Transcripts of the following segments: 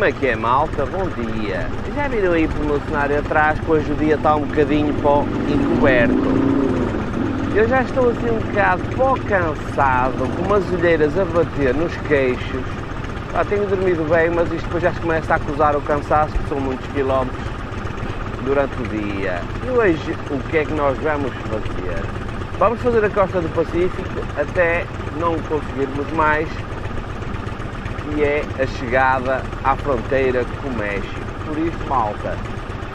Como é que é, malta? Bom dia! Já viram aí pelo meu cenário atrás que hoje o dia está um bocadinho pó encoberto. Eu já estou assim um bocado pó cansado, com umas olheiras a bater nos queixos. Tenho dormido bem, mas isto depois já se começa a acusar o cansaço, porque são muitos quilómetros durante o dia. E hoje, o que é que nós vamos fazer? Vamos fazer a costa do Pacífico até não conseguirmos mais, que é a chegada à fronteira com o México. Por isso, malta,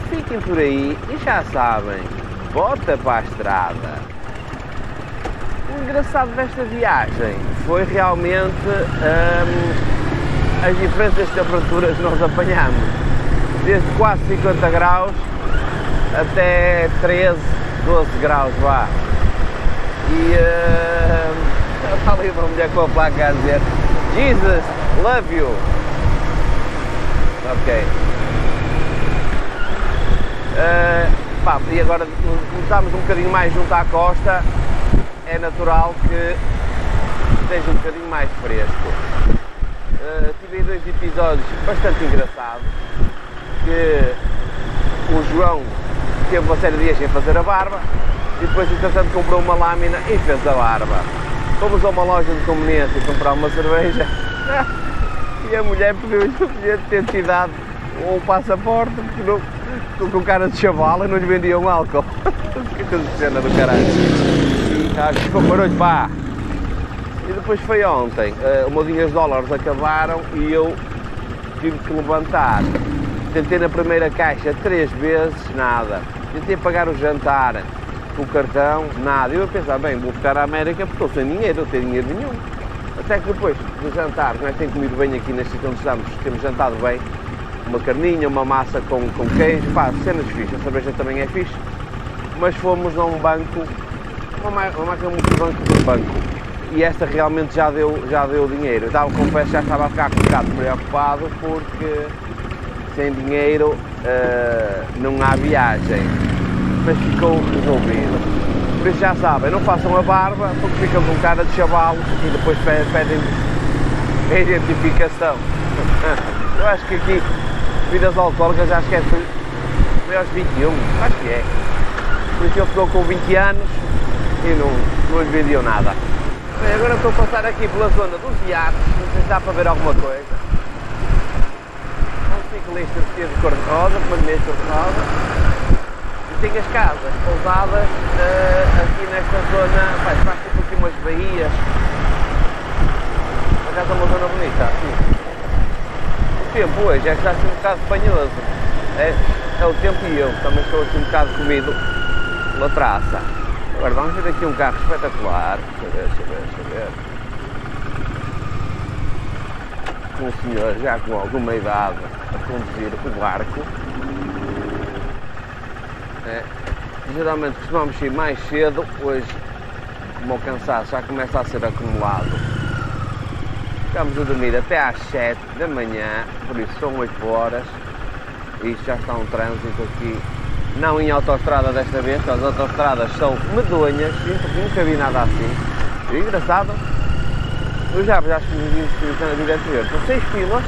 fiquem por aí e já sabem, bota para a estrada. O engraçado desta viagem foi realmente as diferentes temperaturas que nós apanhamos, desde quase 50 graus até 13, 12 graus, vá. E está ali uma mulher com a placa a dizer Jesus, love you. Ok. E agora começámos um bocadinho mais junto à costa, é natural que esteja um bocadinho mais fresco. Tive aí 2 episódios bastante engraçados, que o João teve uma série de dias sem fazer a barba e depois entretanto comprou uma lâmina e fez a barba. Fomos a uma loja de conveniência comprar uma cerveja e a mulher pediu-lhe o bilhete de identidade ou o passaporte, porque não, com cara de chavala não lhe vendiam álcool. Que coisa de cena do caralho. E acho que ficou barulho, pá. E depois foi ontem, o meu dinheiro de dólares acabaram e eu tive que levantar. Tentei na primeira caixa 3 vezes, nada. Tentei pagar o jantar com o cartão, nada. Eu ia pensar, bem, vou ficar à América porque estou sem dinheiro, não tenho dinheiro nenhum. Até que depois do jantar, nós temos comido bem aqui neste sítio onde estamos, temos jantado bem, uma carninha, uma massa com queijo, pá, cenas fixas, a cerveja também é fixe, mas fomos a um banco, uma máquina multibanco de banco, e esta realmente já deu dinheiro. Eu confesso, já estava a ficar um bocado preocupado porque sem dinheiro não há viagem, mas ficou resolvido. Por isso já sabem, não façam a barba porque ficam com cara de chavalos e depois pedem a identificação. Eu acho que aqui, bebidas alcoólicas, acho que foi aos 21, acho que é. Por isso ele ficou com 20 anos e não lhe vendiam nada. Bem, agora estou a passar aqui pela zona dos iates, não sei se dá para ver alguma coisa. Um ciclista vestido de cor-de-rosa, com uma de cor-de-rosa. E tem as casas pousadas aqui nesta zona, faz tipo aqui umas baías. Por acaso é uma zona bonita, assim. O tempo hoje é que está assim um bocado fanhoso. É o tempo e eu também estou assim um bocado comido pela traça. Agora vamos ver aqui um carro espetacular. Deixa eu ver. Um senhor já com alguma idade a conduzir o barco. Geralmente costumamos ir mais cedo, hoje como o cansaço já começa a ser acumulado. Ficamos a dormir até às 7 da manhã, por isso são 8 horas e já está um trânsito aqui, não em autoestrada desta vez, porque as autoestradas são medonhas, nunca vi nada assim. E engraçado, eu já estive na vida anterior, são 6 filas,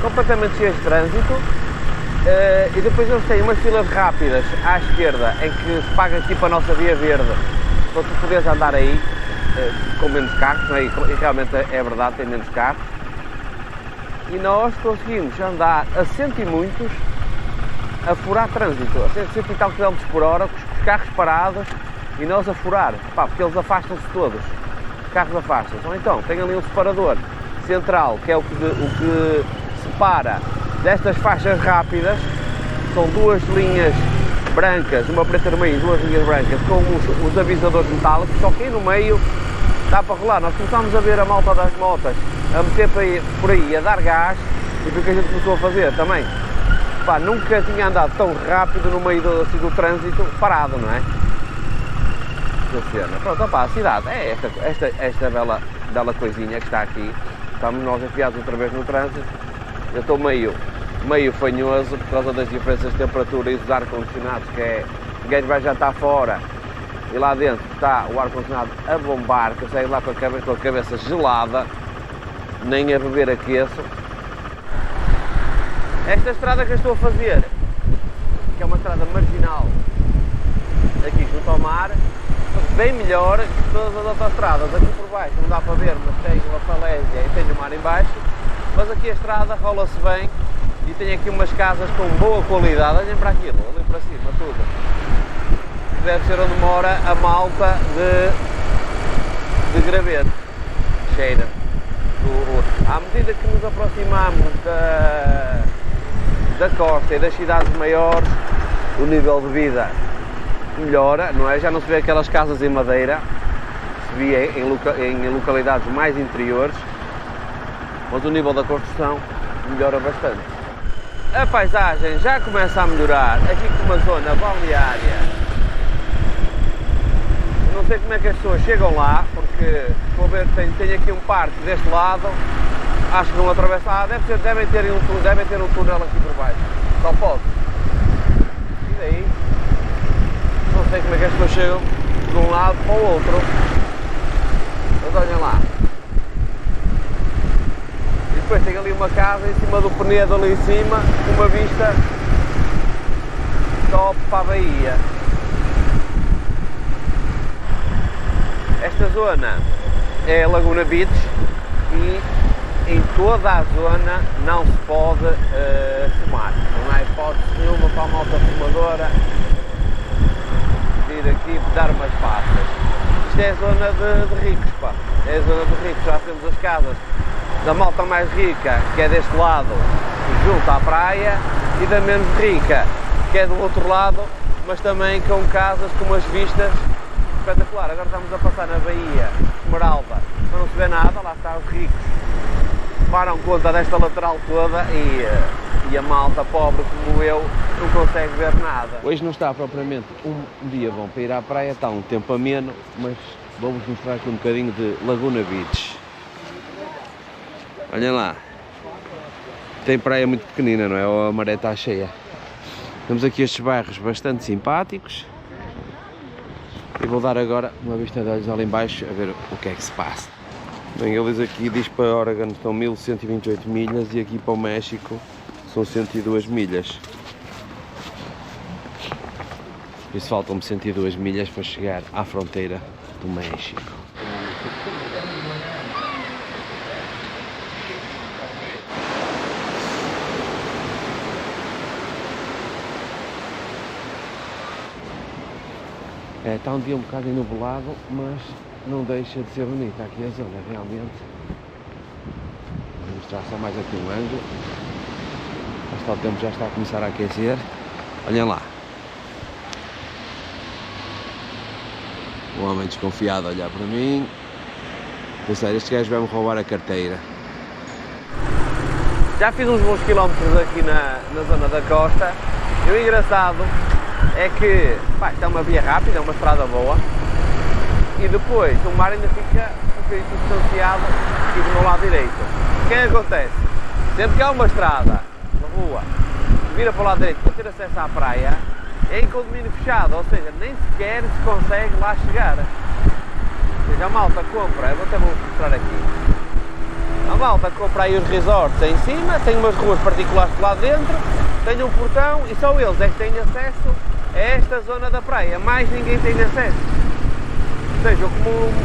completamente cheias de trânsito. E depois eles têm umas filas rápidas à esquerda em que se paga tipo a nossa via verde para tu poderes andar aí com menos carros, não é? E realmente é verdade, tem menos carros, e nós conseguimos andar a 100 e muitos a furar trânsito, a 100 e tal km por hora, com os carros parados e nós a furar, pá, porque eles afastam-se todos, os carros afastam-se. Ou então tem ali um separador central que é o que separa destas faixas rápidas, são 2 linhas brancas, uma preta no meio e 2 linhas brancas com os avisadores metálicos, só que aí no meio dá para rolar. Nós começámos a ver a malta das motas a meter por aí, a dar gás, e foi o que a gente começou a fazer também. Pá, nunca tinha andado tão rápido no meio do trânsito parado, não é? Pronto, opá, a cidade é esta bela coisinha que está aqui. Estamos nós enfiados outra vez no trânsito. Eu estou meio fanhoso por causa das diferenças de temperatura e dos ar-condicionados, que é, o gajo vai já estar fora e lá dentro está o ar-condicionado a bombar, que eu saio lá com a cabeça gelada, nem a beber aqueço. Esta estrada que eu estou a fazer, que é uma estrada marginal, aqui junto ao mar, bem melhor que todas as outras estradas. Aqui por baixo não dá para ver, mas tem uma falésia e tem o mar em baixo, mas aqui a estrada rola-se bem e tem aqui umas casas com boa qualidade. Olhem para aquilo, ali para cima, tudo. Deve ser onde mora a malta de Gravete, cheira. À medida que nos aproximamos da costa e das cidades maiores, o nível de vida melhora, não é? Já não se vê aquelas casas em madeira, se via em localidades mais interiores, mas o nível da construção melhora bastante. A paisagem já começa a melhorar, aqui com uma zona balneária. Não sei como é que as pessoas chegam lá, porque vou ver que tem aqui um parque deste lado, acho que vão atravessar, devem ter um túnel aqui por baixo, só pode. E daí, não sei como é que as pessoas chegam de um lado para o outro, mas olhem lá. E depois tem ali uma casa em cima do Penedo, ali em cima, com uma vista top para a Bahia. Esta zona é a Laguna Beach e em toda a zona não se pode fumar. Não há hipótese nenhuma para a malta fumadora vir aqui dar umas passas. Isto é a zona de ricos, pá. É a zona de ricos. Já temos as casas da malta mais rica, que é deste lado, junto à praia, e da menos rica, que é do outro lado, mas também com casas com umas vistas espetacular. Agora estamos a passar na Baía Esmeralda, mas não se vê nada, lá está os ricos, param conta desta lateral toda e a malta pobre como eu não consegue ver nada. Hoje não está propriamente um dia bom para ir à praia, está um tempo ameno, mas vou-vos mostrar aqui um bocadinho de Laguna Beach. Olhem lá, tem praia muito pequenina, não é? A maré está cheia. Temos aqui estes bairros bastante simpáticos. E vou dar agora uma vista de olhos ali em baixo a ver o que é que se passa. Bem, eles aqui diz para Oregon estão 1128 milhas e aqui para o México são 102 milhas. Por isso faltam-me 102 milhas para chegar à fronteira do México. Está um dia um bocado enublado, mas não deixa de ser bonita aqui a zona, realmente. Vou mostrar só mais aqui um ângulo. O tempo já está a começar a aquecer. Olhem lá. O homem desconfiado a olhar para mim. Pensar, este gajo vai-me roubar a carteira. Já fiz uns bons quilómetros aqui na zona da costa. E o engraçado é que isto é uma via rápida, é uma estrada boa, e depois o mar ainda fica um bocadinho distanciado aqui do meu lado direito. O que é que acontece? Sempre que há uma estrada na rua que vira para o lado direito para ter acesso à praia, é em condomínio fechado, ou seja, nem sequer se consegue lá chegar. Ou seja, a malta compra, eu até vou mostrar aqui, a malta compra aí os resorts em cima, tem umas ruas particulares lá dentro, tem um portão e só eles é que têm acesso a esta zona da praia, mais ninguém tem acesso. Ou seja,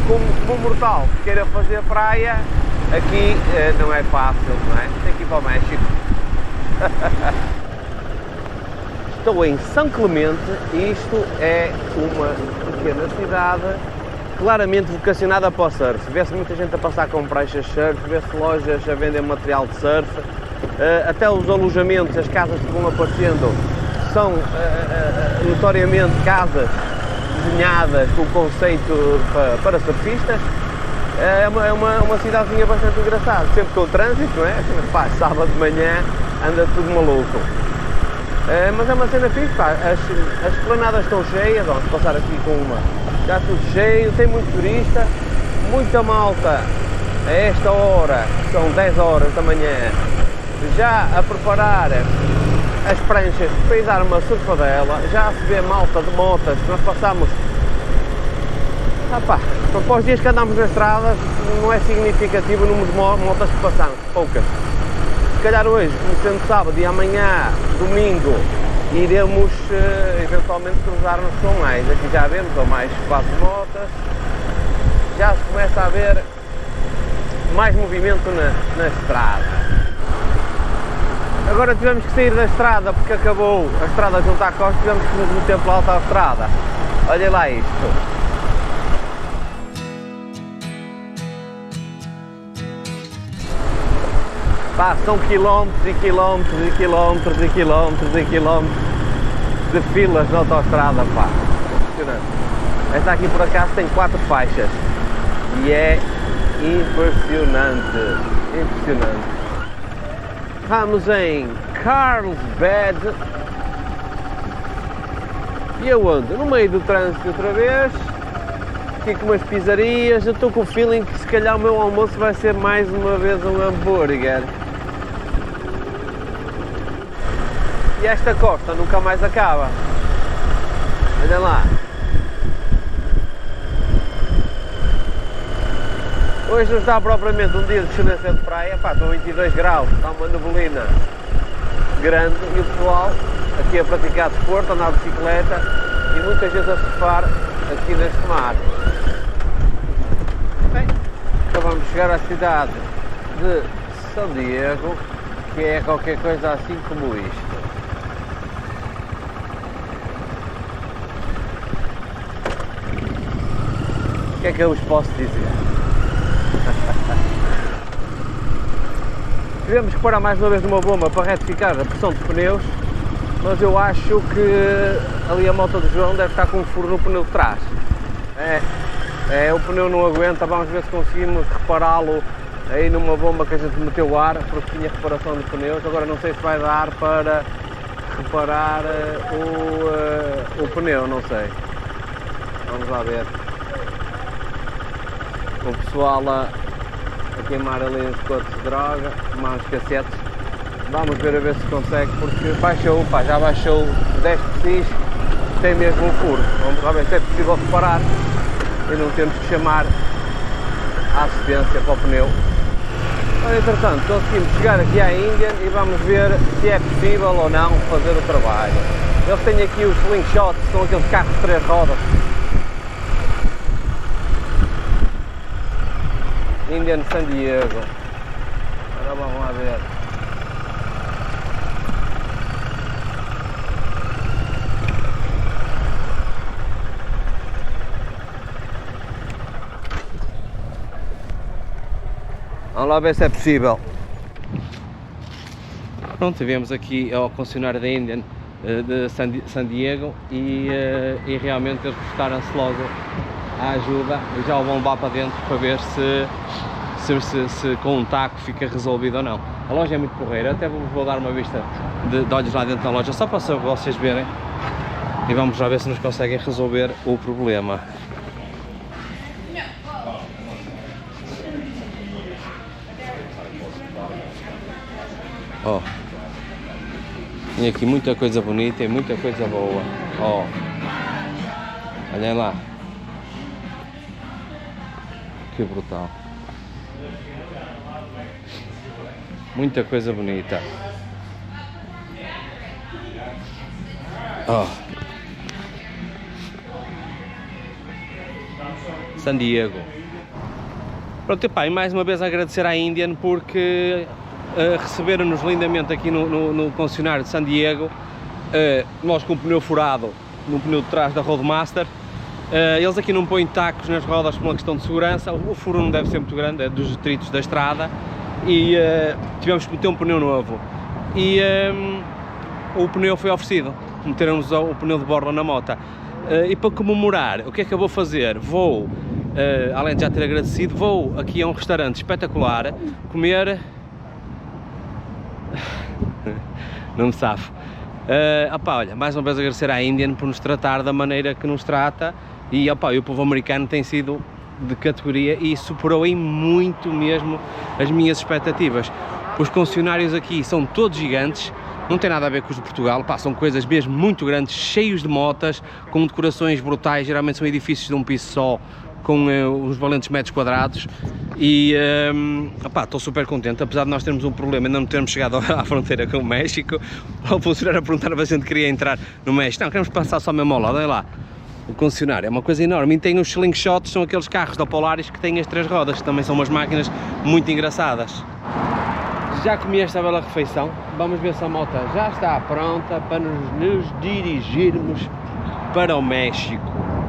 como um mortal que queira fazer praia, aqui não é fácil, não é? Tem que ir para o México. Estou em São Clemente e isto é uma pequena cidade claramente vocacionada para o surf. Vê-se muita gente a passar com pranchas de surf, vê-se lojas a vender material de surf, até os alojamentos, as casas que vão aparecendo são notoriamente casas desenhadas com o conceito para surfistas. É uma cidadezinha bastante engraçada, sempre com o trânsito, não é? Pá, sábado de manhã anda tudo maluco. Mas é uma cena fixe, pá. As esplanadas estão cheias, vamos passar aqui com uma. Está tudo cheio, tem muito turista, muita malta a esta hora, são 10 horas da manhã, já a preparar as pranchas para ir dar uma surfadela. Já se vê malta de motas, nós passamos, para os dias que andamos na estrada não é significativo o número de motas que passamos, poucas. calhar hoje, começando sábado e amanhã, domingo, iremos eventualmente cruzar-nos com mais. Aqui já vemos, ou mais 4 motas. Já se começa a ver mais movimento na estrada. Agora tivemos que sair da estrada porque acabou a estrada junto à costa, tivemos que nos meter pela autoestrada. Olha lá isto. Pá, são quilómetros e quilómetros e quilómetros e quilómetros e quilómetros de filas na autoestrada, pá. Impressionante. Esta aqui por acaso tem 4 faixas e é impressionante, impressionante. Estamos em Carlsbad e aonde? No meio do trânsito outra vez, aqui com umas pizzarias. Eu estou com o feeling que se calhar o meu almoço vai ser mais uma vez um hambúrguer. E esta costa nunca mais acaba. Olha lá. Hoje não está propriamente um dia de excelência de praia, pá, estão 22 graus, está uma neblina grande e o pessoal aqui a praticar desporto, a andar de bicicleta e muitas vezes a surfar aqui neste mar. Bem, acabamos de chegar à cidade de São Diego, que é qualquer coisa assim como isto. O que é que eu vos posso dizer? Tivemos que parar mais uma vez numa bomba para retificar a pressão dos pneus, mas eu acho que ali a moto do João deve estar com um furo no pneu de trás. O pneu não aguenta, vamos ver se conseguimos repará-lo aí numa bomba que a gente meteu o ar, porque tinha reparação de pneus. Agora não sei se vai dar para reparar o pneu, não sei. Vamos lá ver. O pessoal a queimar ali uns cotos de droga, tomar uns cassetes. Vamos ver a ver se consegue, porque baixou, pá, já baixou 10 precis, tem mesmo um furo. Vamos lá ver se é possível reparar e não temos que chamar a assistência para o pneu. Mas, entretanto, conseguimos chegar aqui à Indian e vamos ver se é possível ou não fazer o trabalho. Eles têm aqui os slingshots, que são aqueles carros de 3 rodas. Indian San Diego. Agora vamos lá ver. Vamos lá ver se é possível. Pronto, viemos aqui ao concessionário da Indian de San Diego e realmente eles prestaram-se logo a ajuda e já o vão levar para dentro para ver se com um taco fica resolvido ou não. A loja é muito porreira, até vou dar uma vista de olhos lá dentro da loja só para vocês verem e vamos já ver se nos conseguem resolver o problema. Ó, tem aqui muita coisa bonita e muita coisa boa. Ó, olhem lá. Que brutal. Muita coisa bonita. Oh. San Diego. Pronto, epá, e mais uma vez agradecer à Indian porque receberam-nos lindamente aqui no concessionário de San Diego. Nós com o pneu furado no pneu de trás da Roadmaster. Eles aqui não põem tacos nas rodas por uma questão de segurança. O furo não deve ser muito grande, é dos detritos da estrada. E tivemos que meter um pneu novo. E o pneu foi oferecido. Meteram-nos o pneu de borla na moto. E para comemorar, o que é que eu vou fazer? Vou, além de já ter agradecido, vou aqui a um restaurante espetacular comer. Não me safo. Opá, olha, mais uma vez agradecer à Indian por nos tratar da maneira que nos trata e opá, o povo americano tem sido de categoria e superou em muito mesmo as minhas expectativas. Os concessionários aqui são todos gigantes, não tem nada a ver com os de Portugal, pá, são coisas mesmo muito grandes, cheios de motas, com decorações brutais, geralmente são edifícios de um piso só, com os valentes metros quadrados e estou super contente, apesar de nós termos um problema, ainda não termos chegado à fronteira com o México. O funcionário a perguntar se a gente queria entrar no México. Não, queremos passar só mesmo ao lado, olha lá. O concessionário é uma coisa enorme e tem os slingshots, são aqueles carros da Polaris que têm as 3 rodas, que também são umas máquinas muito engraçadas. Já comi esta bela refeição, vamos ver se a moto já está pronta para nos dirigirmos para o México.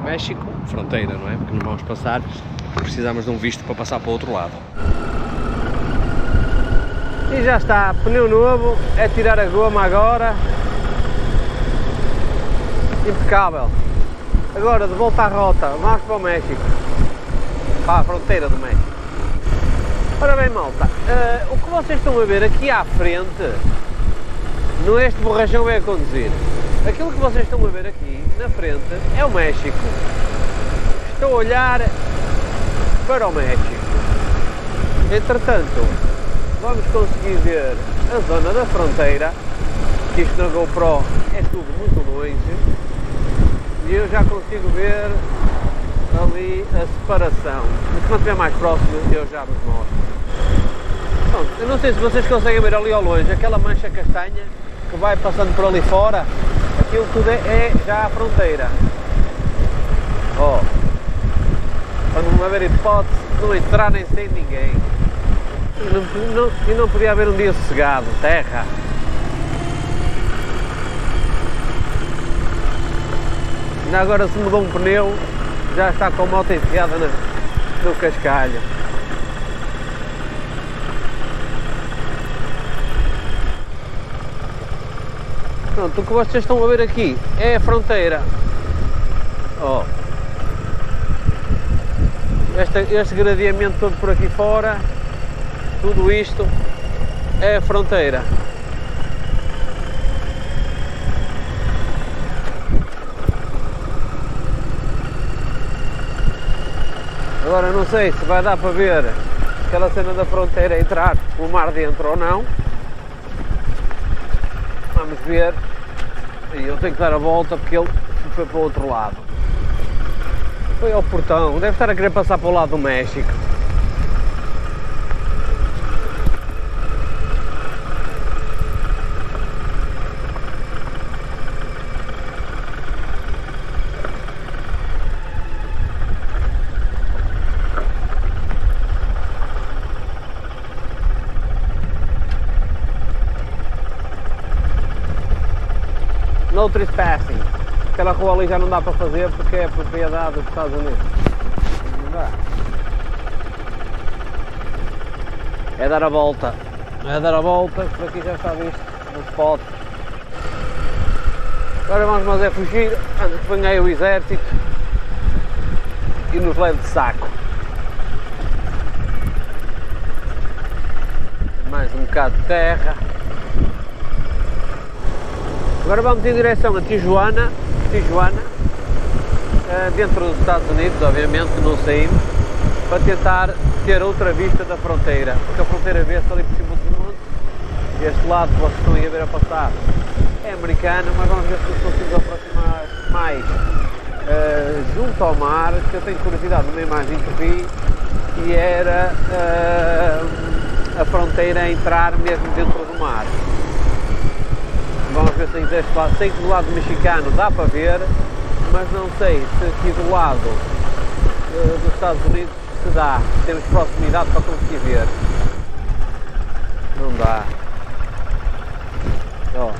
México, fronteira, não é? Porque não vamos passar, precisamos de um visto para passar para o outro lado. E já está, pneu novo, é tirar a goma agora. Impecável. Agora, de volta à rota, vamos para o México, para a fronteira do México. Ora bem, malta, o que vocês estão a ver aqui à frente, não é este borrachão é a conduzir. Aquilo que vocês estão a ver aqui na frente é o México. Estou a olhar para o México. Entretanto, vamos conseguir ver a zona da fronteira, que isto na GoPro é tudo muito longe. E eu já consigo ver ali a separação. Mas quando estiver mais próximo eu já vos mostro. Pronto, eu não sei se vocês conseguem ver ali ao longe aquela mancha castanha que vai passando por ali fora. Aquilo tudo é já a fronteira. Ó, para não haver hipótese de não entrar nem sem ninguém. E não podia haver um dia sossegado, terra. Ainda agora se mudou um pneu, já está com a moto enfiada no cascalho. Pronto, o que vocês estão a ver aqui é a fronteira. Oh. Este gradeamento todo por aqui fora, tudo isto é a fronteira. Agora não sei se vai dar para ver aquela cena da fronteira entrar o mar dentro ou não. Vamos ver. E eu tenho que dar a volta porque ele foi para o outro lado. Foi ao portão, deve estar a querer passar para o lado do México. No trespassing. Aquela rua ali já não dá para fazer porque é propriedade dos Estados Unidos. Não dá. É dar a volta. É dar a volta, por aqui já está visto no spot. Agora vamos mais é fugir antes que venha aí o exército e nos leve de saco. Mais um bocado de terra. Agora vamos em direção a Tijuana, dentro dos Estados Unidos, obviamente, não saímos, para tentar ter outra vista da fronteira, porque a fronteira vê-se ali por cima dos montes, este lado que vocês estão aí a ver a passar é americano, mas vamos ver se conseguimos aproximar mais junto ao mar, que eu tenho curiosidade numa imagem que vi, e era a fronteira a entrar mesmo dentro do mar. Vamos ver se deste lado, sei que do lado mexicano dá para ver, mas não sei se aqui do lado dos Estados Unidos se dá, se temos proximidade para conseguir ver. Não dá. Ó.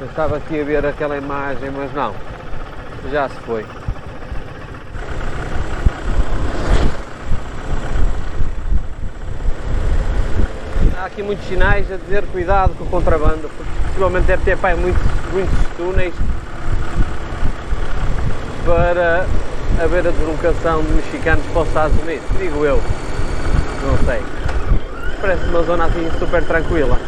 Eu estava aqui a ver aquela imagem, mas não, já se foi. Há aqui muitos sinais a dizer cuidado com o contrabando, porque possivelmente deve ter muitos túneis para haver a deslocação de mexicanos para os Estados Unidos, digo eu, não sei. Parece uma zona assim super tranquila.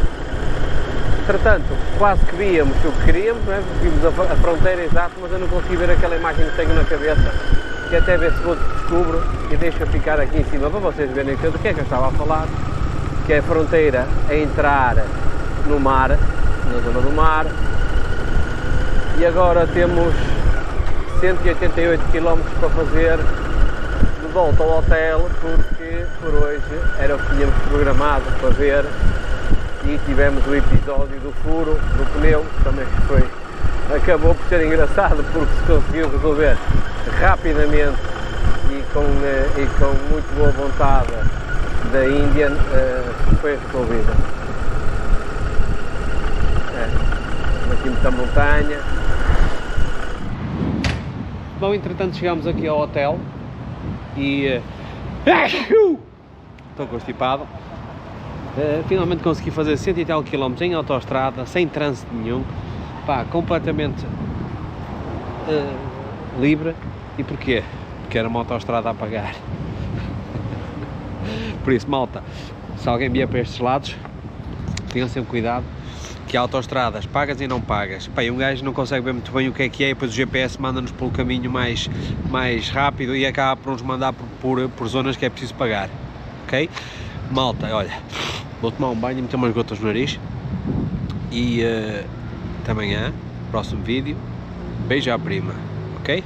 Entretanto, quase que víamos o que queríamos, não é? Vimos a fronteira exata, mas eu não consegui ver aquela imagem que tenho na cabeça que até ver se descubro e deixo ficar aqui em cima para vocês verem do que é que eu estava a falar, que é a fronteira a entrar no mar, na zona do mar, e agora temos 188 km para fazer de volta ao hotel, porque por hoje era o que tínhamos programado para ver, e tivemos o episódio do furo do pneu, que também acabou por ser engraçado, porque se conseguiu resolver rapidamente e com muito boa vontade da Indian, foi resolvida. Aqui muita montanha. Bom, entretanto chegámos aqui ao hotel e estou constipado. Finalmente consegui fazer 100 e tal quilómetros em autoestrada, sem trânsito nenhum, pá, completamente livre. E porquê? Porque era uma autoestrada a pagar. Por isso, malta, se alguém vier para estes lados, tenham sempre cuidado, que há autoestradas pagas e não pagas. Pá, e um gajo não consegue ver muito bem o que é, e depois o GPS manda-nos pelo caminho mais rápido e acaba por nos mandar por zonas que é preciso pagar, ok? Malta, olha, vou tomar um banho e meter umas gotas no nariz e até amanhã, próximo vídeo, beijo à prima, ok?